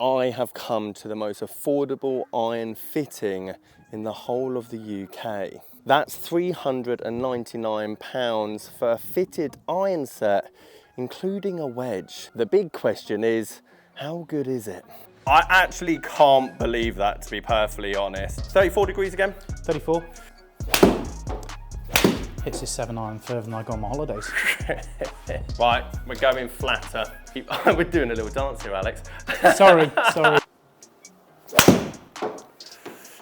I have come to the most affordable iron fitting in the whole of the UK. That's £399 for a fitted iron set, including a wedge. The big question is, how good is it? I actually can't believe that, to be perfectly honest. 34 degrees again? 34. Hits his 7 iron further than I go on my holidays. Right, we're going flatter. We're doing a little dance here, Alex. Sorry.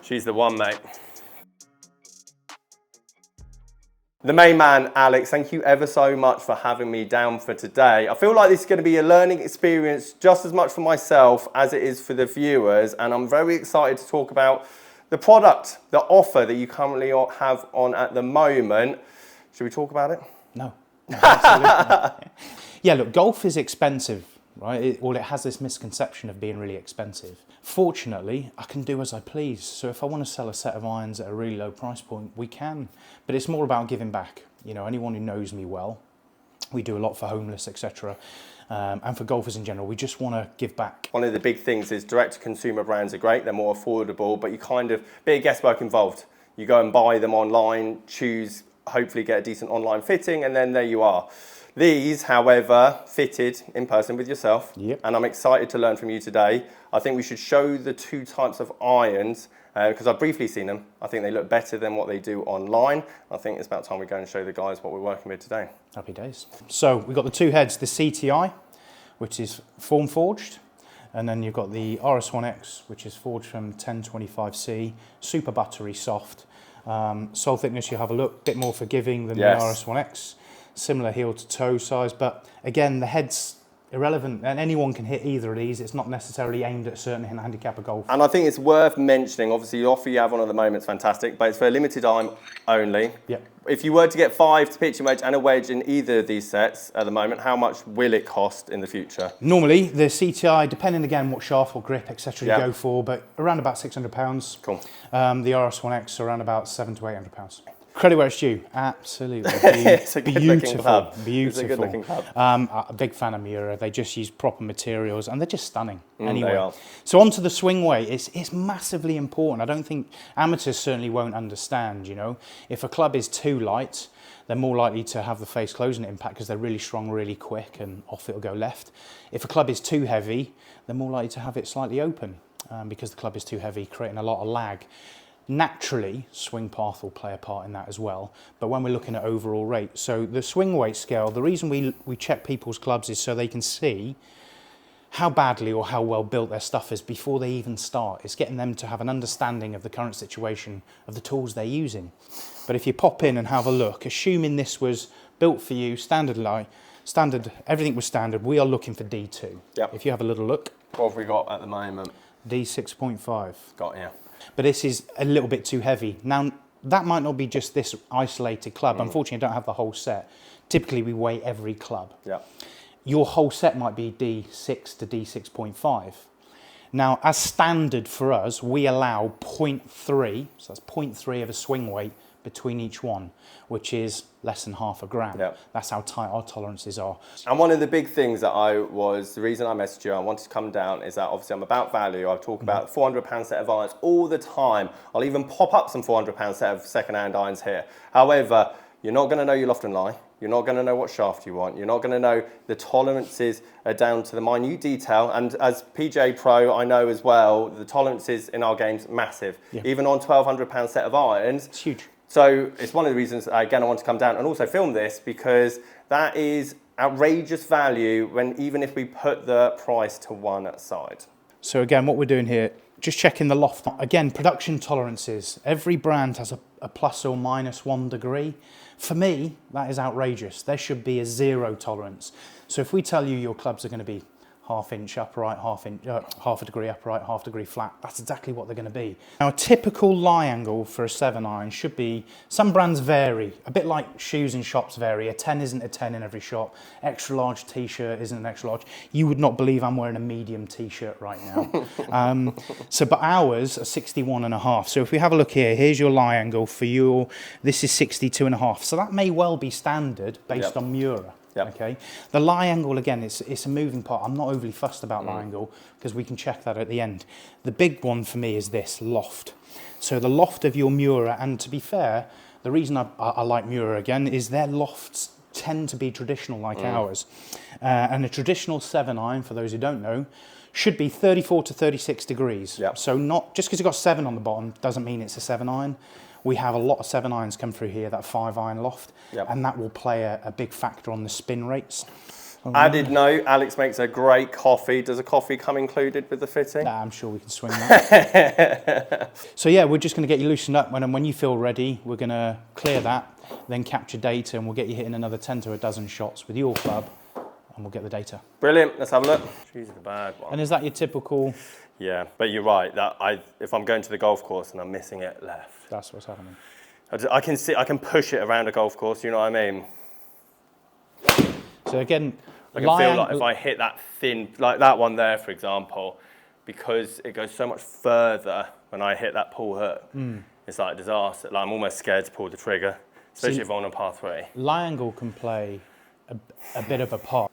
She's the one, mate. The main man, Alex, thank you ever so much for having me down for today. I feel like this is going to be a learning experience just as much for myself as it is for the viewers, and I'm very excited to talk about the product, the offer that you currently have on at the moment. Should we talk about it? No, absolutely. Yeah, look, golf is expensive, right? It has this misconception of being really expensive. Fortunately, I can do as I please. So if I want to sell a set of irons at a really low price point, we can. But it's more about giving back. You know, anyone who knows me well, we do a lot for homeless, etc. And for golfers in general, we just want to give back. One of the big things is direct-to-consumer brands are great, they're more affordable, but you kind of, bit of guesswork involved. You go and buy them online, choose, hopefully get a decent online fitting, and then there you are. These, however, fitted in person with yourself, Yep. And I'm excited to learn from you today. I think we should show the two types of irons, because I've briefly seen them. I think they look better than what they do online. I think it's about time we go and show the guys what we're working with today. Happy days. So we've got the two heads, the CTI, which is form forged, and then you've got the RS1X, which is forged from 1025C, super buttery soft. Sole thickness, you have a look, bit more forgiving than Yes. the RS1X. Similar heel to toe size, but again, the head's irrelevant, and anyone can hit either of these. It's not necessarily aimed at a certain handicap of golf. And I think it's worth mentioning, obviously the offer you have on at the moment is fantastic, but it's for a limited time only. Yeah. If you were to get 5 to pitching wedge and a wedge in either of these sets at the moment, how much will it cost in the future? Normally, the CTI, depending again what shaft or grip, etc. you Yeah. go for, but around about £600. Cool. The RS1X around about £700 to £800. Credit where it's due. Absolutely. It's a good-looking club. Beautiful. It's a good-looking club. I'm a big fan of Miura. They just use proper materials and they're just stunning. Anyway, they are. so onto the swing weight. It's massively important. I don't think amateurs certainly won't understand, you know. If a club is too light, they're more likely to have the face closing impact because they're really strong, really quick, and off it'll go left. If a club is too heavy, they're more likely to have it slightly open because the club is too heavy, creating a lot of lag. Naturally, swing path will play a part in that as well, but when we're looking at overall rate, so the swing weight scale, the reason we check people's clubs is so they can see how badly or how well built their stuff is before they even start. It's getting them to have an understanding of the current situation of the tools they're using. But if you pop in and have a look, assuming this was built for you, standard, everything was standard, we are looking for D2. Yep. If you have a little look. What have we got at the moment? D6.5. Got you. But this is a little bit too heavy. Now, that might not be just this isolated club. Unfortunately, I don't have the whole set. Typically, we weigh every club. Yeah. Your whole set might be D6 to D6.5. Now, as standard for us, we allow 0.3, so that's 0.3 of a swing weight between each one, which is less than half a gram. Yep. That's how tight our tolerances are. And one of the big things that the reason I messaged you, I wanted to come down, is that obviously I'm about value. I talk about £400 set of irons all the time. I'll even pop up some £400 set of second-hand irons here. However, you're not going to know your loft and lie. You're not going to know what shaft you want. You're not going to know the tolerances are down to the minute detail. And as PJ Pro, I know as well, the tolerances in our game's massive. Yeah. Even on £1,200 set of irons. It's huge. So it's one of the reasons, again, I want to come down and also film this, because that is outrageous value even if we put the price to one side. So again, what we're doing here, just checking the loft. Again, production tolerances. Every brand has a plus or minus 1 degree. For me, that is outrageous. There should be a 0 tolerance. So if we tell you your clubs are going to be half inch upright, half a degree upright, half degree flat, that's exactly what they're going to be. Now, a typical lie angle for a 7 iron should be, some brands vary, a bit like shoes in shops vary. A 10 isn't a 10 in every shop. Extra large t-shirt isn't an extra large. You would not believe I'm wearing a medium t-shirt right now. But ours are 61.5. So if we have a look here, here's your lie angle for this is 62.5. So that may well be standard based on Miura. Yep. Okay. The lie angle, again, it's a moving part. I'm not overly fussed about lie angle because we can check that at the end. The big one for me is this, loft. So the loft of your Mura, and to be fair, the reason I like Mura again is their lofts tend to be traditional like ours. And a traditional 7-iron, for those who don't know, should be 34 to 36 degrees. Yep. So not just because you've got 7 on the bottom doesn't mean it's a 7-iron. We have a lot of 7-irons come through here, that 5-iron loft, and that will play a big factor on the spin rates. Added note, Alex makes a great coffee. Does a coffee come included with the fitting? Nah, I'm sure we can swing that. So yeah, we're just going to get you loosened up, and when you feel ready, we're going to clear that, then capture data, and we'll get you hitting another 10 to a dozen shots with your club, and we'll get the data. Brilliant, let's have a look. She's a bad one. And is that your typical... Yeah, but you're right, that if I'm going to the golf course and I'm missing it left. That's what's happening. I can push it around a golf course, you know what I mean? So again, I can feel like if I hit that thin, like that one there, for example, because it goes so much further when I hit that pull hook, it's like a disaster. Like I'm almost scared to pull the trigger, especially if I'm on a par 3. lie angle can play a bit of a part.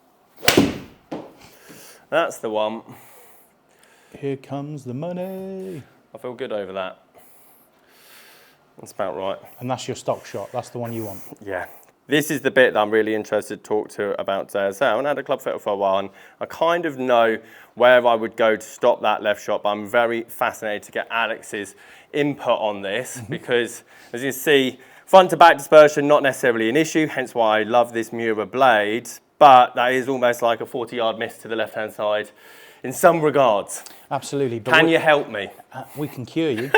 That's the one. Here comes the money. I feel good over that. That's about right. And that's your stock shot. That's the one you want. Yeah. This is the bit that I'm really interested to talk to about today. So I haven't had a club fitter for a while, and I kind of know where I would go to stop that left shot, but I'm very fascinated to get Alex's input on this because, as you see, front to back dispersion, not necessarily an issue, hence why I love this Mura blade, but that is almost like a 40-yard miss to the left-hand side in some regards. Absolutely. But Can you help me? We can cure you.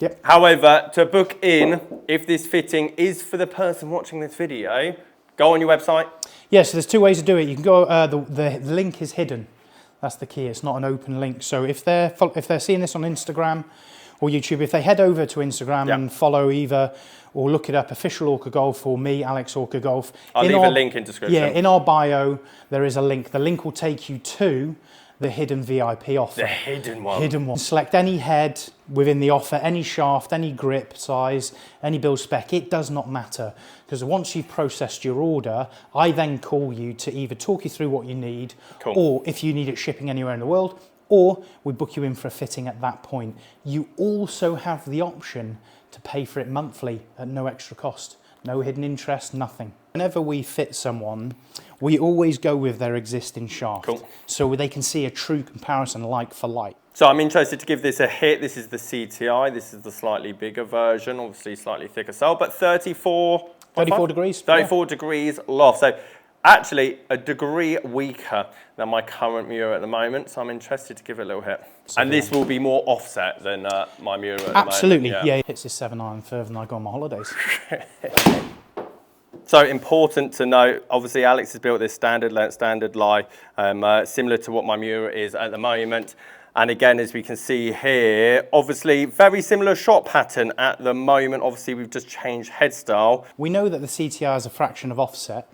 Yep. However, to book in, if this fitting is for the person watching this video, go on your website. Yes, so there's 2 ways to do it. You can go, the link is hidden. That's the key. It's not an open link. So if they're seeing this on Instagram or YouTube, if they head over to Instagram and follow either, or look it up, Official Orca Golf, or me, Alex Orca Golf. I'll leave a link in description. Yeah, in our bio, there is a link. The link will take you to the hidden VIP offer. The hidden one. Hidden one. Select any head within the offer, any shaft, any grip size, any build spec. It does not matter, because once you've processed your order, I then call you to either talk you through what you need, or if you need it shipping anywhere in the world, or we book you in for a fitting at that point. You also have the option to pay for it monthly at no extra cost. No hidden interest, nothing. Whenever we fit someone, we always go with their existing shaft. So they can see a true comparison like for like. So I'm interested to give this a hit. This is the CTI. This is the slightly bigger version, obviously slightly thicker sole, but 34 degrees. 34 degrees loft. So actually a degree weaker than my current Mura at the moment. So I'm interested to give it a little hit. And this will be more offset than my Mura at the moment. Absolutely, yeah. It hits his 7-iron further than I go on my holidays. So important to note, obviously Alex has built this standard length, standard lie, similar to what my Mura is at the moment. And again, as we can see here, obviously very similar shot pattern at the moment. Obviously we've just changed head style. We know that the CTI is a fraction of offset.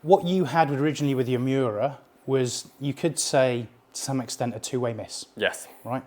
What you had originally with your Mura was, you could say, to some extent, a 2-way miss. Yes. Right?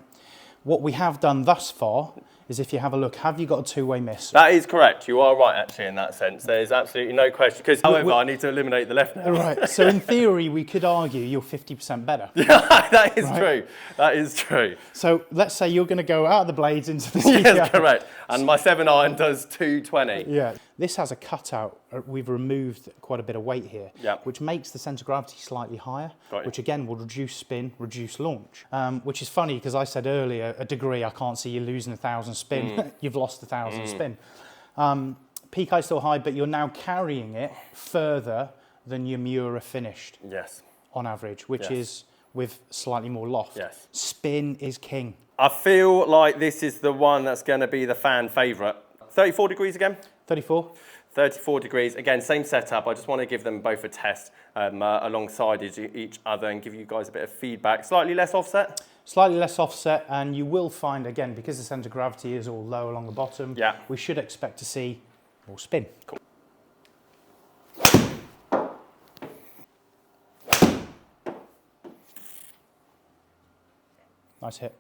What we have done thus far is, if you have a look, have you got a 2-way miss? That is correct. You are right, actually, in that sense. There's absolutely no question. Because, however, I need to eliminate the left now. Right. So in theory, we could argue you're 50% better. That is true. That is true. So let's say you're going to go out of the blades into the CTI. Yes, correct. And my 7-iron does 220. Yeah. This has a cutout. We've removed quite a bit of weight here, which makes the centre of gravity slightly higher, which again will reduce spin, reduce launch. Which is funny, because I said earlier, a degree, I can't see you losing 1,000 spin. You've lost 1,000 spin. Peak height still high, but you're now carrying it further than your Mura finished. Yes. On average, which is with slightly more loft. Yes. Spin is king. I feel like this is the one that's going to be the fan favourite. 34 degrees again? 34. 34 degrees. Again, same setup. I just want to give them both a test alongside each other and give you guys a bit of feedback. Slightly less offset? Slightly less offset, and you will find, again, because the centre of gravity is all low along the bottom, we should expect to see more spin. Cool. Nice hit.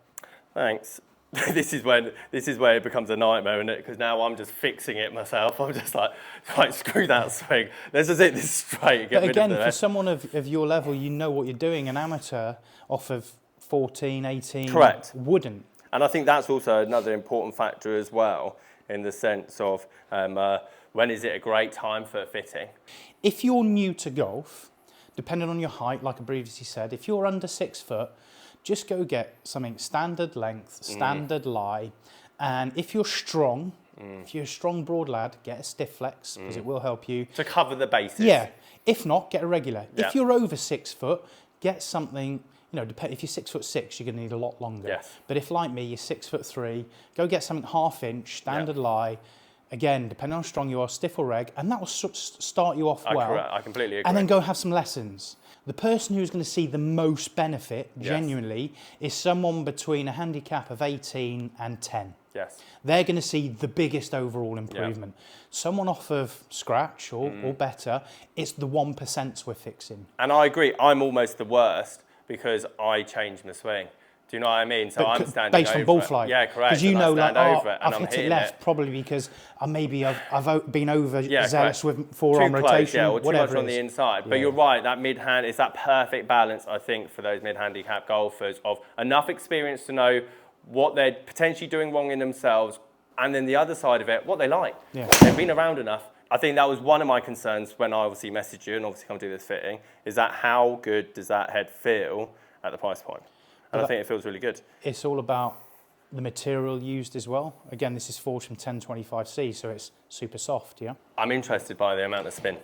Thanks. this is where it becomes a nightmare, isn't it? Because now I'm just fixing it myself. I'm just like screw that swing. Let's just hit this straight. But again, for someone of your level, you know what you're doing. An amateur off of 14, 18 Correct. wouldn't. And I think that's also another important factor as well, in the sense of when is it a great time for fitting? If you're new to golf, depending on your height, like I previously said, if you're under 6 foot, just go get something standard length, standard lie. And if you're strong, if you're a strong broad lad, get a stiff flex because it will help you. To cover the bases. Yeah. If not, get a regular. Yeah. If you're over 6 foot, get something, you know, if you're 6'6", you're going to need a lot longer. Yes. But if, like me, you're 6'3", go get something half-inch, standard lie. Again, depending on how strong you are, stiff or reg, and that will start you off well. I completely agree. And then go have some lessons. The person who's going to see the most benefit, genuinely, is someone between a handicap of 18 and 10. Yes. They're going to see the biggest overall improvement. Someone off of scratch or better, it's the 1% we're fixing. And I agree, I'm almost the worst because I changed my swing. Do you know what I mean? So I'm standing based over on ball it. flight. Yeah, correct. Because you know, like, I've hit it left probably because I've been overzealous with forearm too rotation, close, or too whatever much on the inside. But you're right, that mid-hand, it's that perfect balance, I think, for those mid-handicap golfers of enough experience to know what they're potentially doing wrong in themselves, and then the other side of it, what they like. Yeah. They've been around enough. I think that was one of my concerns when I obviously messaged you and obviously come do this fitting, is that how good does that head feel at the price point? And I think it feels really good. It's all about the material used as well. Again, this is forged from 1025C, so it's super soft, yeah? I'm interested by the amount of spin.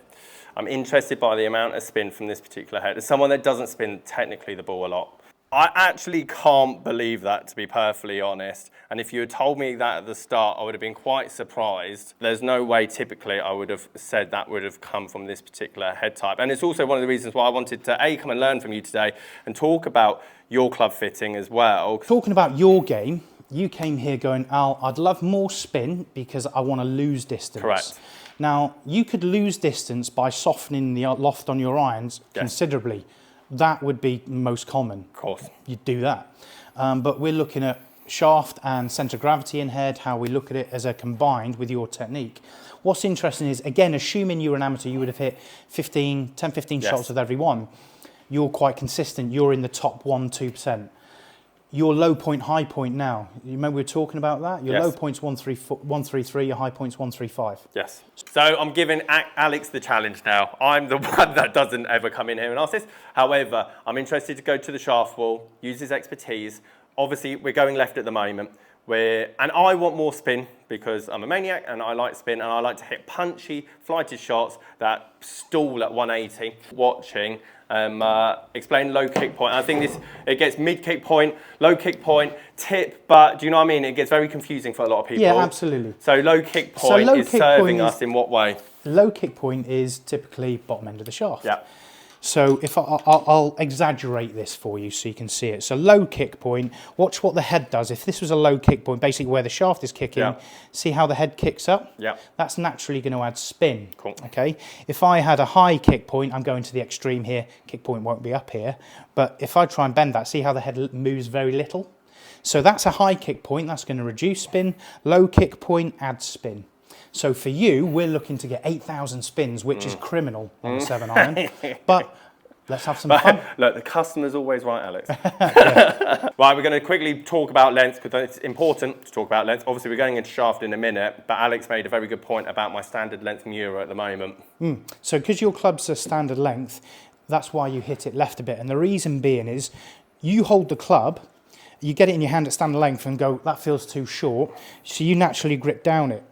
I'm interested by the amount of spin from this particular head. As someone that doesn't spin technically the ball a lot, I actually can't believe that, to be perfectly honest. And if you had told me that at the start, I would have been quite surprised. There's no way typically I would have said that would have come from this particular head type. And it's also one of the reasons why I wanted to, A, come and learn from you today and talk about your club fitting as well. Talking about your game, you came here going, Al, I'd love more spin because I want to lose distance. Correct. Now, you could lose distance by softening the loft on your irons considerably. That would be most common. Of course. You'd do that. But we're looking at shaft and centre of gravity in head, how we look at it as a combined with your technique. What's interesting is, again, assuming you're an amateur, you would have hit 10, 15 shots with every one. You're quite consistent. You're in the top 1%, 2%. Your low point, high point now, you remember we were talking about that? Your low point's 133, your high point's 135. Yes. So I'm giving Alex the challenge now. I'm the one that doesn't ever come in here and ask this. However, I'm interested to go to the shaft wall, use his expertise. Obviously, we're going left at the moment. And I want more spin because I'm a maniac and I like spin and I like to hit punchy, flighted shots that stall at 180. Watching, explain low kick point. I think it gets mid kick point, low kick point, tip, but do you know what I mean? It gets very confusing for a lot of people. Yeah, absolutely. So low kick point is serving us in what way? Low kick point is typically bottom end of the shaft. Yeah. So if I'll exaggerate this for you so you can see it. So low kick point, watch what the head does. If this was a low kick point, basically where the shaft is kicking, see how the head kicks up? Yeah. That's naturally going to add spin. Cool. Okay. If I had a high kick point, I'm going to the extreme here. Kick point won't be up here. But if I try and bend that, see how the head moves very little? So that's a high kick point. That's going to reduce spin. Low kick point adds spin. So for you, we're looking to get 8,000 spins, which is criminal on a 7-iron. But let's have some fun. Look, the customer's always right, Alex. Right, we're going to quickly talk about length because it's important to talk about length. Obviously, we're going into shaft in a minute, but Alex made a very good point about my standard length Mura at the moment. So because your club's a standard length, that's why you hit it left a bit. And the reason being is you hold the club, you get it in your hand at standard length and go, that feels too short. So you naturally grip down it.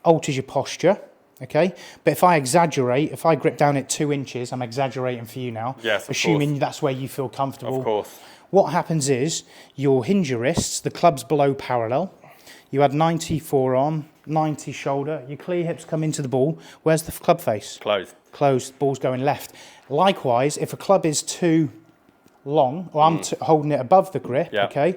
Alters your posture, okay? But if I exaggerate, if I grip down at 2 inches, I'm exaggerating for you now. Yes, assuming that's where you feel comfortable. Of course. What happens is you'll hinge your wrists, the club's below parallel. You add 90 forearm, 90 shoulder. Your clear hips come into the ball. Where's the club face? Closed. Closed, ball's going left. Likewise, if a club is too long, or I'm holding it above the grip, okay,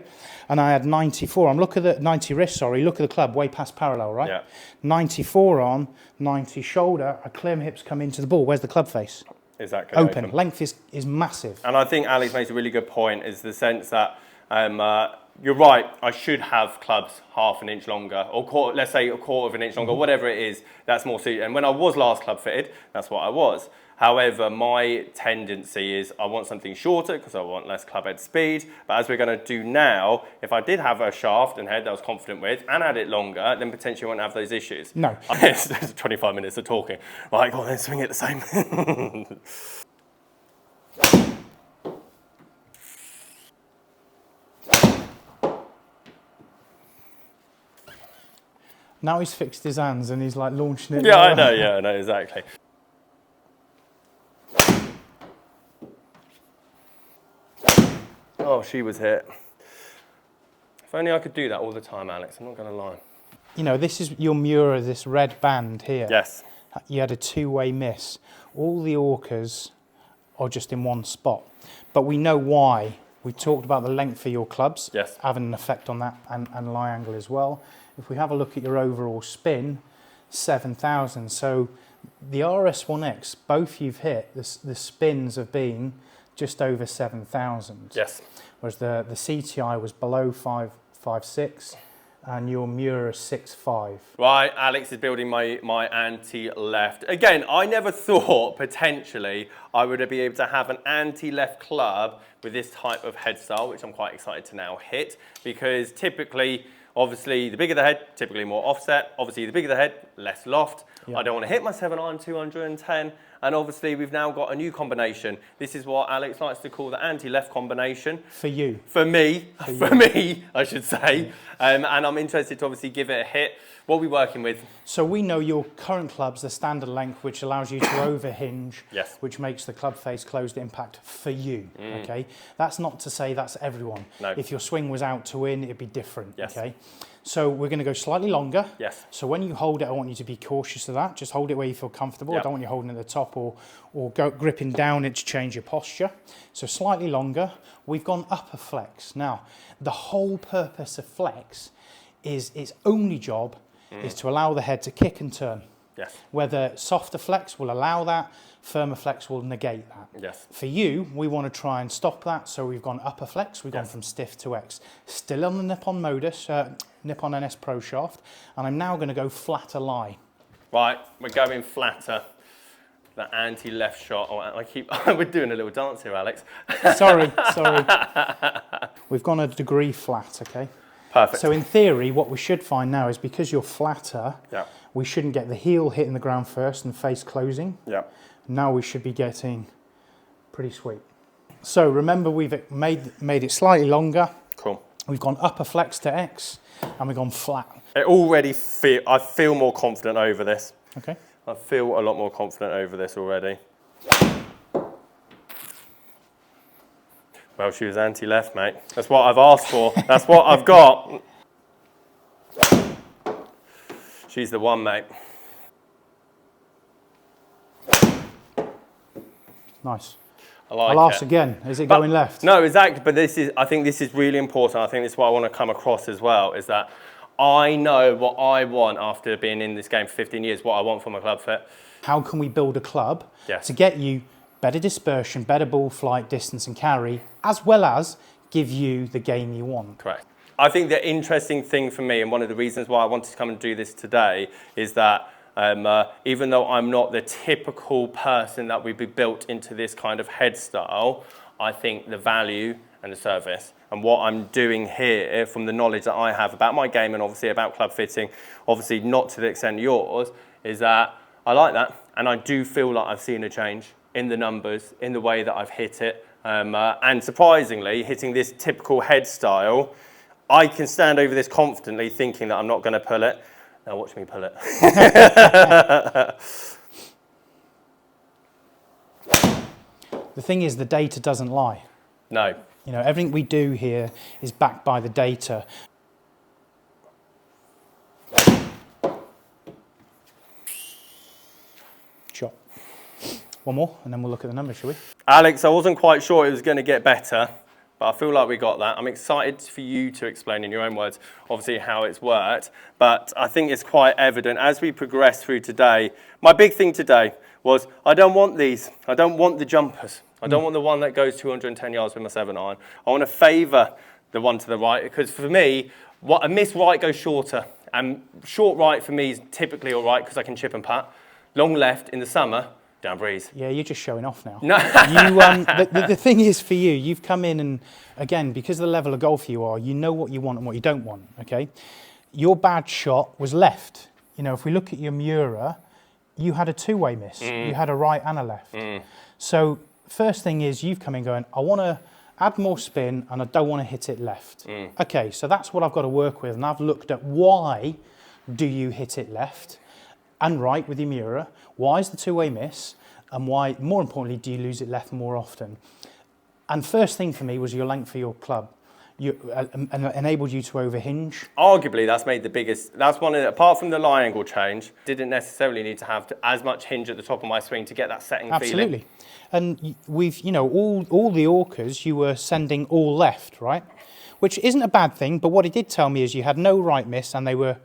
and I had 94 on, look at the 90 wrist, look at the club, way past parallel, right? Yeah. 94 on, 90 shoulder, I clear my hips, come into the ball. Where's the club face? Exactly. Open. Length is massive. And I think Alex makes a really good point, is the sense that you're right, I should have clubs half an inch longer, or let's say a quarter of an inch longer, whatever it is, that's more suited. And when I was last club fitted, that's what I was. However, my tendency is I want something shorter because I want less club head speed. But as we're going to do now, if I did have a shaft and head that I was confident with and had it longer, then potentially I won't have those issues. No. It's 25 minutes of talking. Right, go on then, swing it the same. Now he's fixed his hands and he's like launching it. Yeah, I know, exactly. Oh, she was hit. If only I could do that all the time, Alex, I'm not going to lie. You know, this is your Mura, this red band here. Yes. You had a two-way miss. All the Orcas are just in one spot. But we know why. We talked about the length of your clubs, yes, having an effect on that, and lie angle as well. If we have a look at your overall spin, 7,000. So the RS1X, both you've hit, the spins have been just over 7,000. Yes. Whereas the CTI was below 5.6 and your Mura 6.5. Right, Alex is building my anti-left. Again, I never thought potentially I would be able to have an anti-left club with this type of head style, which I'm quite excited to now hit, because typically, obviously, the bigger the head, typically more offset. Obviously, the bigger the head, less loft. Yep. I don't want to hit my 7-iron 210. And obviously, we've now got a new combination. This is what Alex likes to call the anti-left combination. For you. For me, I should say. And I'm interested to obviously give it a hit. What are we working with? So we know your current club's the standard length, which allows you to overhinge, yes, which makes the club face closed impact for you, okay? That's not to say that's everyone. No. If your swing was out to win, it'd be different, yes, okay? So we're going to go slightly longer. Yes. So when you hold it, I want you to be cautious of that. Just hold it where you feel comfortable. Yep. I don't want you holding it at the top or gripping down it to change your posture. So slightly longer. We've gone upper flex. Now, the whole purpose of flex is its only job is to allow the head to kick and turn. Yes. Whether softer flex will allow that, firmer flex will negate that. Yes. For you, we want to try and stop that, so we've gone upper flex, we've gone from stiff to X. Still on the Nippon modus, Nippon NS Pro shaft, and I'm now going to go flatter lie. Right, we're going flatter. The anti-left shot. Oh, we're doing a little dance here, Alex. Sorry. We've gone a degree flat, okay? Perfect. So in theory, what we should find now is because you're flatter, yeah, we shouldn't get the heel hitting the ground first and face closing. Yeah. Now we should be getting pretty sweet. So remember, we've made it slightly longer. Cool. We've gone upper flex to X, and we've gone flat. I feel more confident over this. Okay. I feel a lot more confident over this already. Well, she was anti-left, mate. That's what I've asked for. That's what I've got. She's the one, mate. Nice. I'll ask again. Is it going left? No, exactly. But I think this is really important. I think this is what I want to come across as well, is that I know what I want after being in this game for 15 years, what I want from a club fit. How can we build a club yes, to get you better dispersion, better ball flight, distance and carry, as well as give you the game you want? Correct. I think the interesting thing for me, and one of the reasons why I wanted to come and do this today, is that even though I'm not the typical person that would be built into this kind of head style, I think the value and the service and what I'm doing here from the knowledge that I have about my game and obviously about club fitting, obviously not to the extent yours, is that I like that. And I do feel like I've seen a change in the numbers, in the way that I've hit it. And surprisingly, hitting this typical head style, I can stand over this confidently thinking that I'm not going to pull it. Now watch me pull it. The thing is, the data doesn't lie. No. You know, everything we do here is backed by the data. Shot. One more, and then we'll look at the numbers, shall we? Alex, I wasn't quite sure it was going to get better, but I feel like we got that. I'm excited for you to explain in your own words, obviously, how it's worked. But I think it's quite evident as we progress through today. My big thing today was I don't want these. I don't want the jumpers. I don't want the one that goes 210 yards with my 7-iron. I want to favour the one to the right, because for me, what a missed right goes shorter. And short right for me is typically all right because I can chip and putt. Long left in the summer, down breeze. Yeah, you're just showing off now. No. The thing is for you, you've come in and, again, because of the level of golf you are, you know what you want and what you don't want, okay? Your bad shot was left. You know, if we look at your Miura, you had a two-way miss. You had a right and a left. So first thing is you've come in going, I want to add more spin and I don't want to hit it left. Okay, so that's what I've got to work with, and I've looked at why do you hit it left and right with your Miura, why is the two-way miss, and why, more importantly, do you lose it left more often? And first thing for me was your length for your club. Enabled you to overhinge. Arguably, that's made the biggest, that's one of the, apart from the lie angle change, didn't necessarily need to have as much hinge at the top of my swing to get that setting feeling. Absolutely. And we've, you know, all the Orcas, you were sending all left, right? Which isn't a bad thing, but what it did tell me is you had no right miss and they were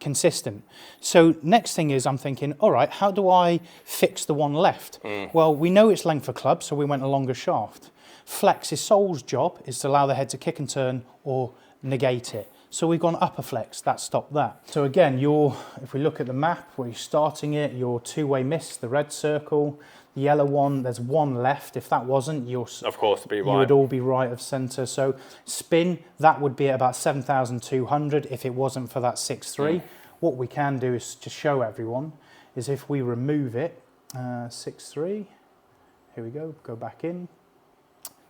consistent. So next thing is I'm thinking, all right, how do I fix the one left? Well, we know it's length for club, so we went a longer shaft. Flex's sole's job is to allow the head to kick and turn or negate it. So we've gone upper flex, that stopped that. So again, if we look at the map where you're starting it, your two-way miss, the red circle, the yellow one, there's one left. If that wasn't, you would all be right of centre. So spin, that would be at about 7,200 if it wasn't for that 6.3. What we can do is to show everyone is if we remove it, 6.3, here we go back in.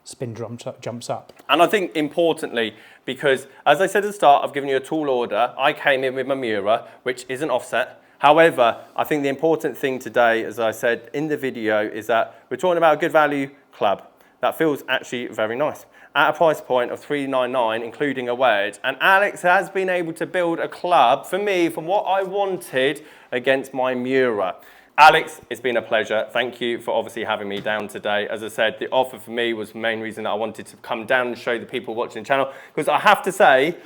Spin jumps up. And I think importantly, because as I said at the start, I've given you a tool order. I came in with my Miura, which isn't offset. However, I think the important thing today, as I said in the video, is that we're talking about a good value club that feels actually very nice at a price point of $399, including a wedge. And Alex has been able to build a club for me from what I wanted against my Miura. Alex, it's been a pleasure. Thank you for obviously having me down today. As I said, the offer for me was the main reason that I wanted to come down and show the people watching the channel, because I have to say,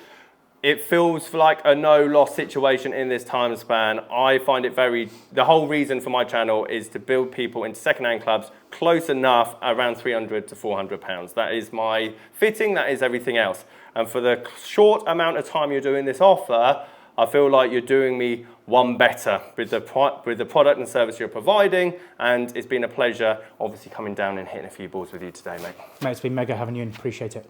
it feels like a no-loss situation in this time span. I find it the whole reason for my channel is to build people into second-hand clubs close enough around 300 to 400 pounds. That is my fitting, that is everything else. And for the short amount of time you're doing this offer, I feel like you're doing me one better with the product and service you're providing, and it's been a pleasure obviously coming down and hitting a few balls with you today, mate. Mate, it's been mega having you in, appreciate it.